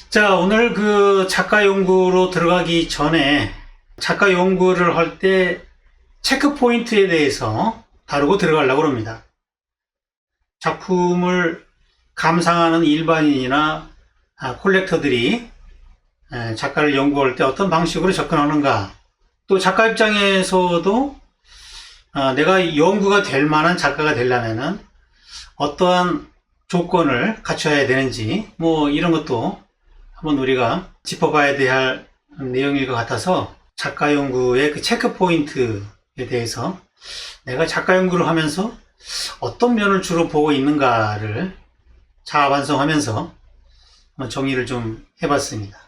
자, 오늘 그 작가 연구로 들어가기 전에 작가 연구를 할 때 체크 포인트에 대해서 다루고 들어가려고 합니다. 작품을 감상하는 일반인이나 콜렉터들이 작가를 연구할 때 어떤 방식으로 접근하는가, 또 작가 입장에서도 내가 연구가 될 만한 작가가 되려면은 어떠한 조건을 갖춰야 되는지, 이런 것도 한번 우리가 짚어봐야 될 내용일 것 같아서 작가 연구의 그 체크 포인트에 대해서 내가 작가 연구를 하면서 어떤 면을 주로 보고 있는가를 자아 반성하면서 한번 정리를 좀 해봤습니다.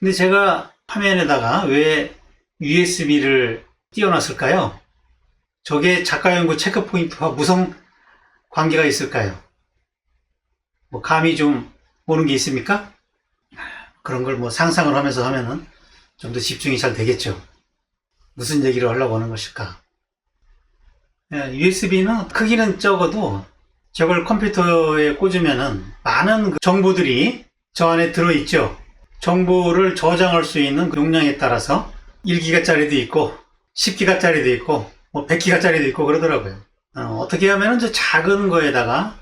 근데 제가 화면에다가 왜 USB를 띄워놨을까요? 저게 작가 연구 체크 포인트와 무슨 관계가 있을까요? 감이 좀 오는 게 있습니까? 그런 걸 상상을 하면서 하면은 좀 더 집중이 잘 되겠죠. 무슨 얘기를 하려고 하는 것일까? USB는 크기는 적어도 저걸 컴퓨터에 꽂으면은 많은 정보들이 저 안에 들어있죠. 정보를 저장할 수 있는 그 용량에 따라서 1기가짜리도 있고 10기가짜리도 있고 100기가짜리도 있고 그러더라고요. 어떻게 하면 저 작은 거에다가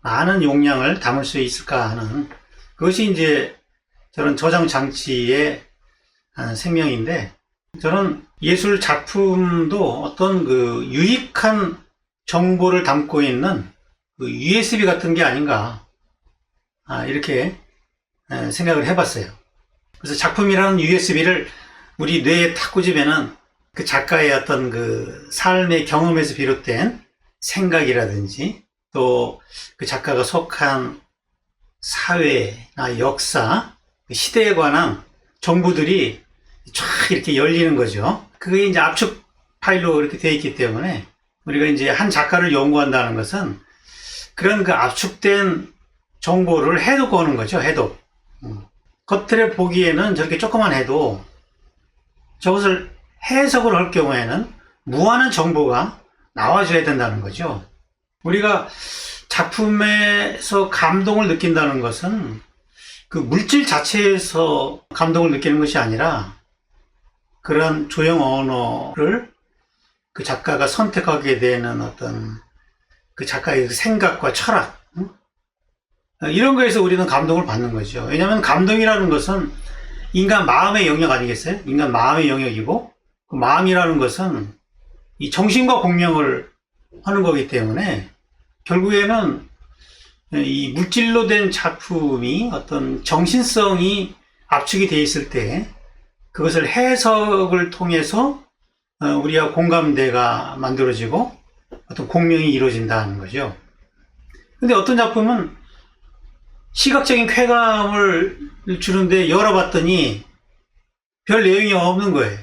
많은 용량을 담을 수 있을까 하는 그것이 이제 저런 저장 장치의 생명인데, 저는 예술 작품도 어떤 그 유익한 정보를 담고 있는 그 USB 같은 게 아닌가, 이렇게 생각을 해봤어요. 그래서 작품이라는 USB를 우리 뇌에 탁 꽂으면은 그 작가의 어떤 그 삶의 경험에서 비롯된 생각이라든지 또 그 작가가 속한 사회나 역사, 시대에 관한 정보들이 쫙 이렇게 열리는 거죠. 그게 이제 압축 파일로 이렇게 되어 있기 때문에 우리가 이제 한 작가를 연구한다는 것은 그런 그 압축된 정보를 해독 하는 거죠. 해독. 겉에 보기에는 저렇게 조그만 해도 저것을 해석을 할 경우에는 무한한 정보가 나와줘야 된다는 거죠. 우리가 작품에서 감동을 느낀다는 것은 그 물질 자체에서 감동을 느끼는 것이 아니라 그런 조형 언어를 그 작가가 선택하게 되는 어떤 그 작가의 생각과 철학, 이런 거에서 우리는 감동을 받는 거죠. 왜냐하면 감동이라는 것은 인간 마음의 영역 아니겠어요? 인간 마음의 영역이고, 그 마음이라는 것은 이 정신과 공명을 하는 거기 때문에 결국에는 이 물질로 된 작품이 어떤 정신성이 압축이 되어 있을 때 그것을 해석을 통해서 우리와 공감대가 만들어지고 어떤 공명이 이루어진다는 거죠. 근데 어떤 작품은 시각적인 쾌감을 주는데 열어봤더니 별 내용이 없는 거예요.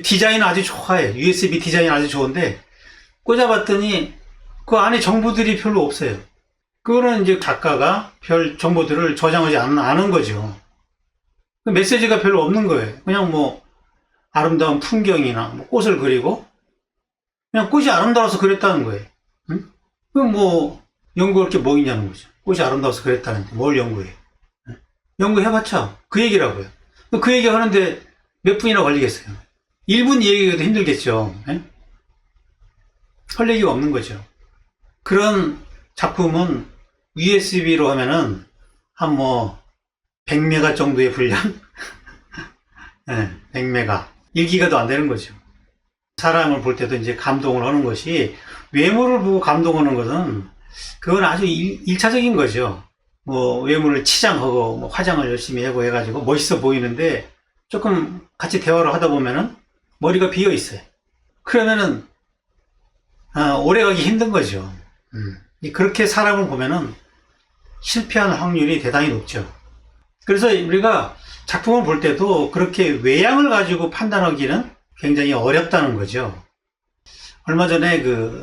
디자인은 아주 좋아요. USB 디자인 아주 좋은데 꽂아봤더니 그 안에 정보들이 별로 없어요. 그거는 이제 작가가 별 정보들을 저장하지 않은 거죠. 메시지가 별로 없는 거예요. 그냥 아름다운 풍경이나 꽃을 그리고 그냥 꽃이 아름다워서 그랬다는 거예요. 응? 그럼 연구할 게 뭐 있냐는 거죠. 꽃이 아름다워서 그랬다는데 뭘 연구해? 연구해봤자 그 얘기라고요. 그 얘기 하는데 몇 분이나 걸리겠어요? 1분 얘기해도 힘들겠죠. 할 얘기가 없는 거죠. 그런 작품은 USB로 하면은 한 100메가 정도의 분량? 네, 100메가. 1기가도 안 되는 거죠. 사람을 볼 때도 이제 감동을 하는 것이, 외모를 보고 감동하는 것은 그건 아주 일차적인 거죠. 외모를 치장하고 화장을 열심히 하고 해가지고 멋있어 보이는데 조금 같이 대화를 하다 보면은 머리가 비어 있어요. 그러면은 오래 가기 힘든 거죠. 그렇게 사람을 보면은 실패하는 확률이 대단히 높죠. 그래서 우리가 작품을 볼 때도 그렇게 외양을 가지고 판단하기는 굉장히 어렵다는 거죠. 얼마 전에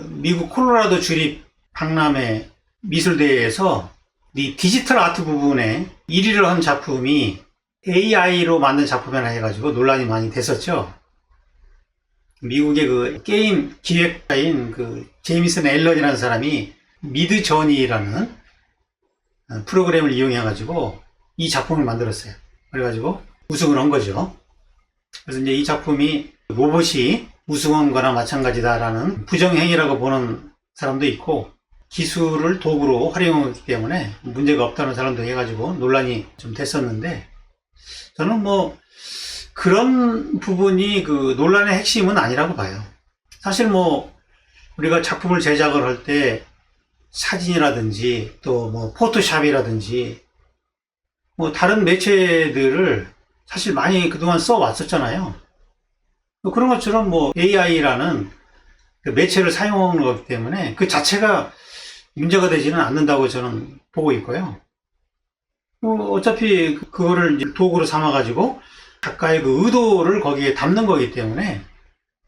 미국 콜로라도 주립 박람회 미술대회에서 이 디지털 아트 부분에 1위를 한 작품이 AI로 만든 작품이라 해가지고 논란이 많이 됐었죠. 미국의 게임 기획자인 제이미슨 앨런이라는 사람이 미드저니라는 프로그램을 이용해가지고 이 작품을 만들었어요. 그래가지고 우승을 한 거죠. 그래서 이제 이 작품이 로봇이 우승한 거나 마찬가지다라는 부정행위라고 보는 사람도 있고, 기술을 도구로 활용하기 때문에 문제가 없다는 사람도 해가지고 논란이 좀 됐었는데, 저는 뭐 그런 부분이 그 논란의 핵심은 아니라고 봐요. 사실 뭐 우리가 작품을 제작을 할 때 사진이라든지 또 뭐 포토샵이라든지 뭐 다른 매체들을 사실 많이 그동안 써왔었잖아요. 그런 것처럼 뭐 AI라는 그 매체를 사용하는 거기 때문에 그 자체가 문제가 되지는 않는다고 저는 보고 있고요. 어차피 그거를 이제 도구로 삼아가지고 작가의 그 의도를 거기에 담는 거기 때문에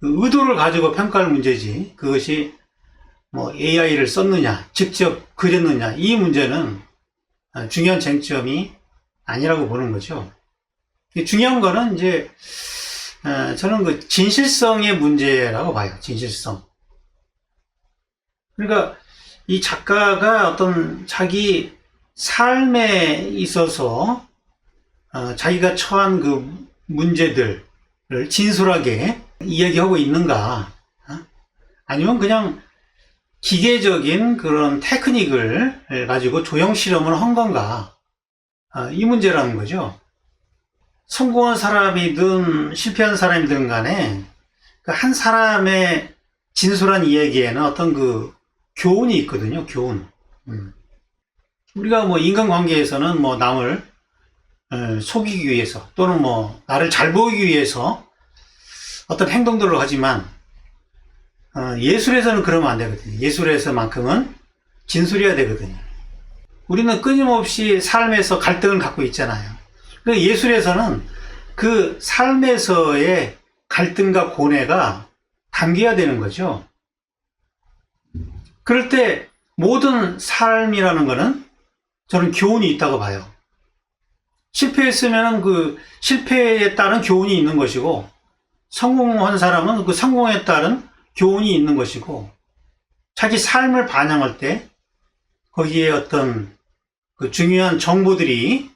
그 의도를 가지고 평가할 문제지, 그것이 뭐 AI를 썼느냐, 직접 그렸느냐, 이 문제는 중요한 쟁점이 아니라고 보는 거죠. 중요한 거는 이제 저는 그 진실성의 문제라고 봐요. 진실성. 그러니까 이 작가가 어떤 자기 삶에 있어서 자기가 처한 그 문제들을 진솔하게 이야기하고 있는가, 아니면 그냥 기계적인 그런 테크닉을 가지고 조형 실험을 한 건가, 이 문제라는 거죠. 성공한 사람이든 실패한 사람이든 간에 그 한 사람의 진솔한 이야기에는 어떤 그 교훈이 있거든요. 교훈. 우리가 뭐 인간관계에서는 뭐 남을 속이기 위해서 또는 뭐 나를 잘 보이기 위해서 어떤 행동들을 하지만 예술에서는 그러면 안 되거든요. 예술에서만큼은 진술해야 되거든요. 우리는 끊임없이 삶에서 갈등을 갖고 있잖아요. 예술에서는 그 삶에서의 갈등과 고뇌가 담겨야 되는 거죠. 그럴 때 모든 삶이라는 거는 저는 교훈이 있다고 봐요. 실패했으면 그 실패에 따른 교훈이 있는 것이고, 성공한 사람은 그 성공에 따른 교훈이 있는 것이고, 자기 삶을 반영할 때 거기에 어떤 그 중요한 정보들이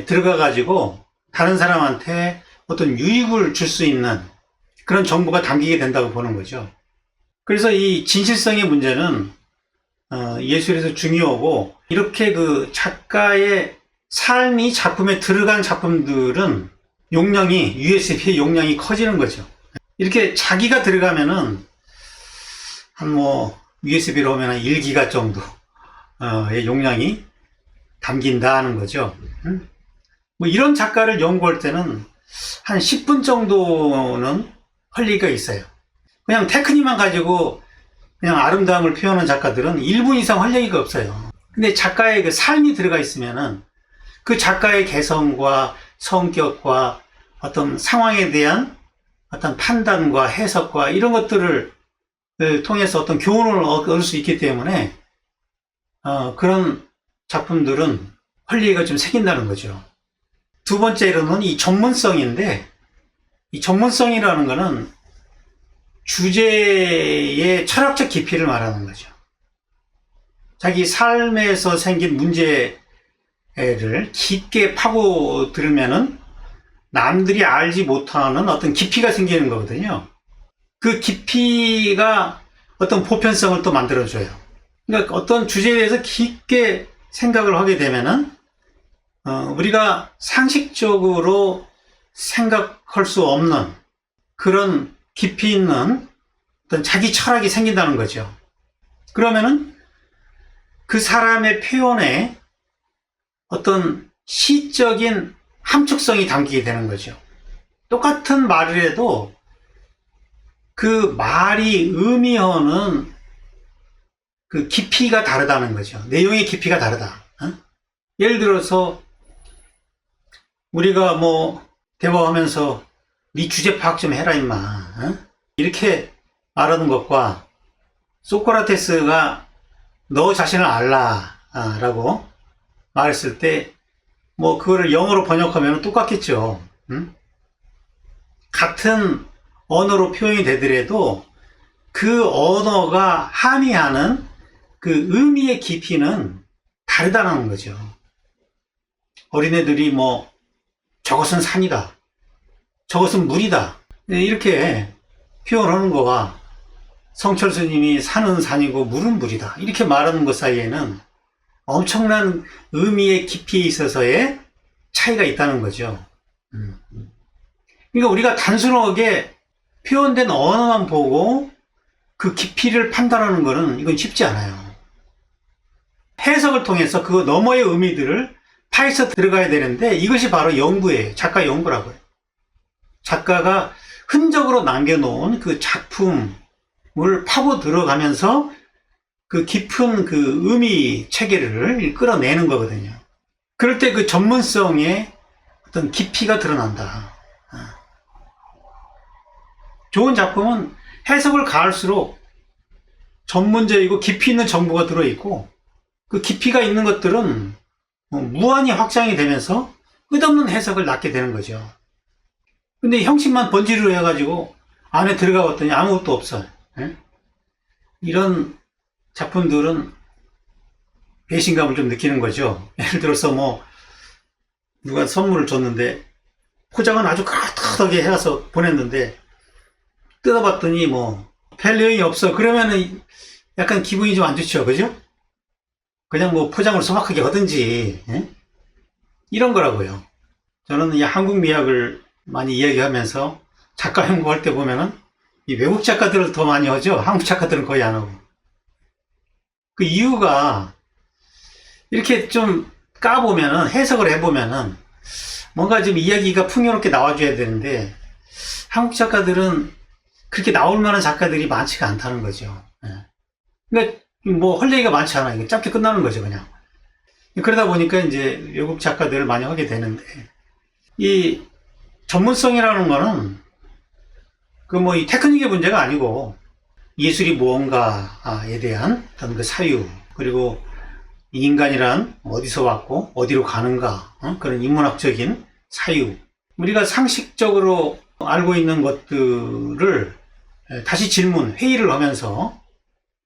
들어가 가지고 다른 사람한테 어떤 유익을 줄 수 있는 그런 정보가 담기게 된다고 보는 거죠. 그래서 이 진실성의 문제는 예술에서 중요하고, 이렇게 그 작가의 삶이 작품에 들어간 작품들은 용량이, USB의 용량이 커지는 거죠. 이렇게 자기가 들어가면은 한 뭐 USB로 하면 한 1기가 정도의 용량이 담긴다 하는 거죠. 뭐 이런 작가를 연구할 때는 한 10분 정도는 할 얘기가 있어요. 그냥 테크닉만 가지고 그냥 아름다움을 표현하는 작가들은 1분 이상 할 얘기가 없어요. 근데 작가의 그 삶이 들어가 있으면은 그 작가의 개성과 성격과 어떤 상황에 대한 어떤 판단과 해석과 이런 것들을 통해서 어떤 교훈을 얻을 수 있기 때문에 그런 작품들은 할 얘기가 좀 생긴다는 거죠. 두 번째로는 이 전문성인데, 이 전문성이라는 거는 주제의 철학적 깊이를 말하는 거죠. 자기 삶에서 생긴 문제를 깊게 파고들면은 남들이 알지 못하는 어떤 깊이가 생기는 거거든요. 그 깊이가 어떤 보편성을 또 만들어줘요. 그러니까 어떤 주제에 대해서 깊게 생각을 하게 되면은 우리가 상식적으로 생각할 수 없는 그런 깊이 있는 어떤 자기 철학이 생긴다는 거죠. 그러면은 그 사람의 표현에 어떤 시적인 함축성이 담기게 되는 거죠. 똑같은 말을 해도 그 말이 의미하는 그 깊이가 다르다는 거죠. 내용의 깊이가 다르다. 예를 들어서 우리가 뭐 대화하면서 네 주제 파악 좀 해라 임마, 이렇게 말하는 것과 소크라테스가 너 자신을 알라 라고 말했을 때 뭐 그거를 영어로 번역하면 똑같겠죠. 같은 언어로 표현이 되더라도 그 언어가 함의하는 그 의미의 깊이는 다르다는 거죠. 어린애들이 뭐 저것은 산이다, 저것은 물이다, 이렇게 표현하는 거와 성철 스님이 산은 산이고 물은 물이다 이렇게 말하는 것 사이에는 엄청난 의미의 깊이에 있어서의 차이가 있다는 거죠. 그러니까 우리가 단순하게 표현된 언어만 보고 그 깊이를 판단하는 것은 이건 쉽지 않아요. 해석을 통해서 그 너머의 의미들을 파헤쳐 들어가야 되는데 이것이 바로 연구예요. 작가 연구라고요. 작가가 흔적으로 남겨놓은 그 작품을 파고 들어가면서 그 깊은 그 의미 체계를 끌어내는 거거든요. 그럴 때 그 전문성의 어떤 깊이가 드러난다. 좋은 작품은 해석을 가할수록 전문적이고 깊이 있는 정보가 들어있고 그 깊이가 있는 것들은 무한히 확장이 되면서 끝없는 해석을 낳게 되는 거죠. 근데 형식만 번지르르 해가지고 안에 들어가 봤더니 아무것도 없어요. 이런 작품들은 배신감을 좀 느끼는 거죠. 예를 들어서 뭐 누가 선물을 줬는데 포장은 아주 그럴듯하게 해서 보냈는데 뜯어봤더니 뭐 별 내용이 없어. 그러면은 약간 기분이 좀 안 좋죠. 그죠? 그냥 뭐 포장을 소박하게 하든지 이런 거라고요. 저는 이 한국 미학을 많이 이야기하면서 작가 연구할 때 보면은 이 외국 작가들을 더 많이 하죠. 한국 작가들은 거의 안 하고. 그 이유가 이렇게 좀 까보면은 해석을 해보면은 뭔가 좀 이야기가 풍요롭게 나와줘야 되는데 한국 작가들은 그렇게 나올 만한 작가들이 많지가 않다는 거죠. 그러니까 뭐 할 얘기가 많지 않아요. 짧게 끝나는 거죠, 그냥. 그러다 보니까 이제 외국 작가들을 많이 하게 되는데 이 전문성이라는 거는 그 뭐 이 테크닉의 문제가 아니고 예술이 무언가에 대한 어떤 그 사유, 그리고 이 인간이란 어디서 왔고 어디로 가는가, 그런 인문학적인 사유, 우리가 상식적으로 알고 있는 것들을 다시 질문, 회의를 하면서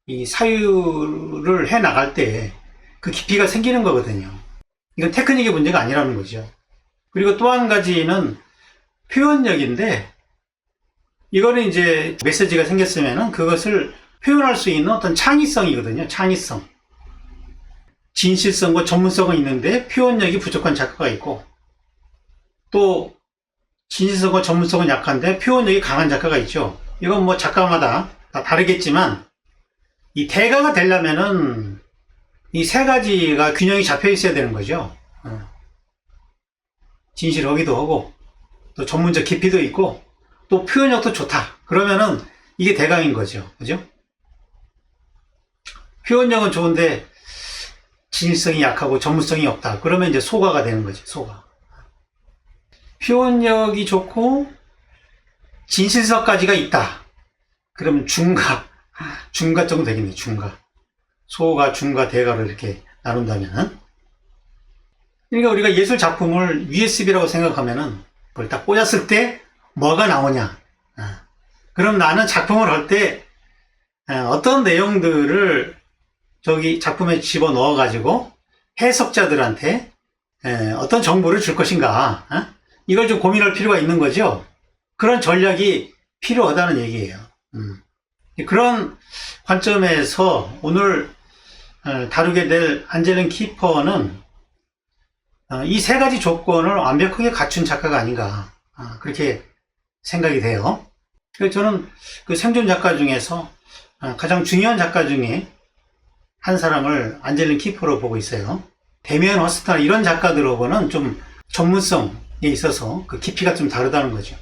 이 사유를 해 나갈 때 그 깊이가 생기는 거거든요. 이건 테크닉의 문제가 아니라는 거죠. 그리고 또 한 가지는 표현력인데, 이거는 이제 메시지가 생겼으면은 그것을 표현할 수 있는 어떤 창의성이거든요. 창의성. 진실성과 전문성은 있는데 표현력이 부족한 작가가 있고, 또 진실성과 전문성은 약한데 표현력이 강한 작가가 있죠. 이건 뭐 작가마다 다 다르겠지만 이 대가가 되려면은 이 세 가지가 균형이 잡혀 있어야 되는 거죠. 진실하기도 하고 또 전문적 깊이도 있고 또 표현력도 좋다. 그러면은 이게 대강인 거죠. 그죠? 표현력은 좋은데 진실성이 약하고 전문성이 없다. 그러면 이제 소가가 되는 거죠. 소가. 표현력이 좋고 진실성까지가 있다. 그러면 중가 정도 되겠네요. 중가. 소가, 중가, 대가로 이렇게 나눈다면은. 그러니까 우리가 예술 작품을 USB라고 생각하면은 그걸 딱 꽂았을 때 뭐가 나오냐. 그럼 나는 작품을 할 때 어떤 내용들을 저기 작품에 집어 넣어 가지고 해석자들한테 어떤 정보를 줄 것인가. 이걸 좀 고민할 필요가 있는 거죠. 그런 전략이 필요하다는 얘기예요. 그런 관점에서 오늘 다루게 될 안젤린 키퍼는 이 세 가지 조건을 완벽하게 갖춘 작가가 아닌가, 그렇게 생각이 돼요. 그래서 저는 그 생존 작가 중에서 가장 중요한 작가 중에 한 사람을 안젤린 키퍼로 보고 있어요. 데미안 허스트나 이런 작가들하고는 좀 전문성에 있어서 그 깊이가 좀 다르다는 거죠.